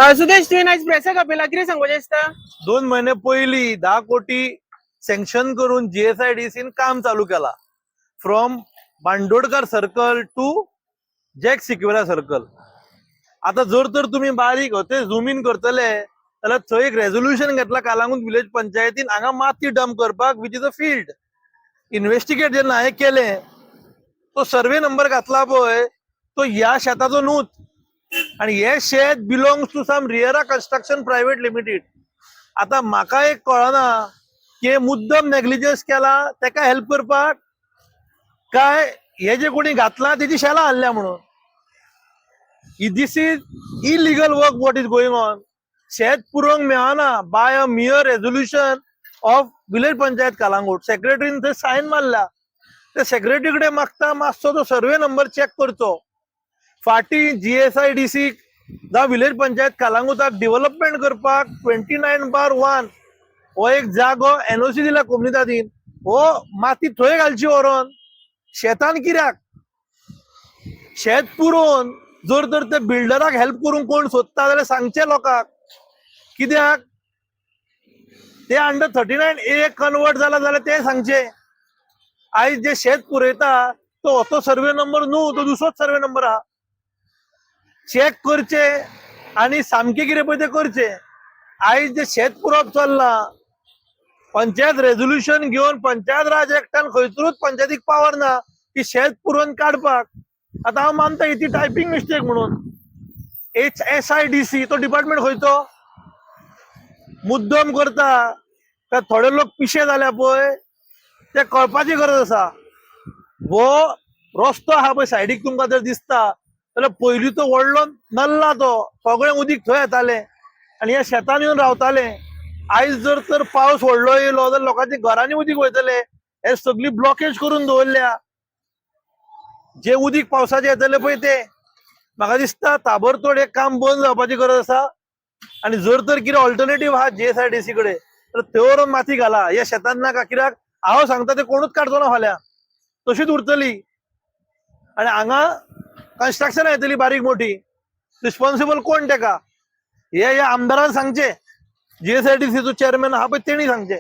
सुदेश तुवें आयज प्रेसाक आपयला कितें सांगपाचें आसता? 2 महिने पयलीं 10 कोटी सँक्शन करून जीएसआयडीसीन काम चालू केला from Bandodkar circle to Jack Sequeira circle. आता जर तर तुम्ही बारीक ते झूम इन करतले जाल्यार थंय एक रेझोल्युशन घेतला कालांगूट विलेज पंचायतीन हांगा माती डंप करपाक which is a field. Investigate जेन्ना हांवें केलें तो सर्वे नंबर घातला पळय तो ह्या शेताचो न्हूच आणि हे शेत बिलोंग्स टू सम रियरा कंस्ट्रक्शन प्रायव्हेट लिमिटेड. आता म्हाका एक कळना की मुद्दम नेग्लिजन्स केला ताका हेल्प करपाक काय हे जे कोणी घातला तेजी शेलां हाडल्या म्हणून. This is illegal work what is going on. शेत पुरोवंक मेळना by a mere resolution of village panchayat Calangute. सेक्रेटरीन थंय सायन मारल्या. त्या सेक्रेटरी कडेन मागता मातसो तो सर्वे नंबर चेक करचो. फाटी जीएसआयडीसी जावं विलेज पंचायत कालांगुटाक डेव्हलपमेंट करपाक 29/1 हो एक जागो एनओसी दिला कोमुनिदादीन. हो माती थंय घालची व्हरोन शेतान कित्याक? शेत पुरोवन जर तर ते बिल्डराक हेल्प करूंक कोण सोदता जाल्यार सांगचे लोकांक. कित्याक ते अंडर 39A कन्वर्ट जाला जाल्यार ते सांगचे. आयज जे शेत पुरयता तो होतो सर्वे नंबर न्हू, तो दुसरोच सर्वे नंबर आहा. चेक करचे आणि सामके कितें पळय ते करचे. आयज जे शेत पुरवप चल्ला पंचायत रेझोल्युशन घेवन पंचायत राज एक्टान खंयसरूच पंचायतीक पावर ना की शेत पुरोवन काडपाक. आता हांव मानता ही ती टायपिंग मिस्टेक म्हणून. HSIDC तो डिपार्टमेंट खंयचो मुद्दम करता काय थोडे लोक पिशे जाल्या पळय ते कळपाची गरज आसा. हो रस्तो आहा पळय सायडीक तुमकां जर दिसता जाल्यार पयलीं तो व्हडलो नल्ला तो सगळें उदीक थंय येताले आनी ह्या शेतान येवन रावताले. आयज जर तर पावस व्हडलो येयलो जाल्यार लोकांच्या घरांनी उदीक वयतले. हे सगळी ब्लॉकेज करून दवरल्या. जे उदीक पावसाचे येतले पळय ते म्हाका दिसता ताबडतोब एक काम बंद जावपाची गरज आसा. आनी जर तर कितें ऑल्टरनेटीव आहा जीएसआयडीसी कडेन तर थंय व्हरून माती घाला. ह्या शेतान नाका. कित्याक हांव सांगता ते कोणूच काडचो ना फाल्यां तशीच उरतली आनी हांगा कन्स्ट्रक्शनां येतली बारीक मोठी. रिस्पॉन्सिबल कोण तेका? हे आमदारान सांगचे. जीएसआयडीसीचो चेअरमॅन आहा पळय तेणी सांगचे.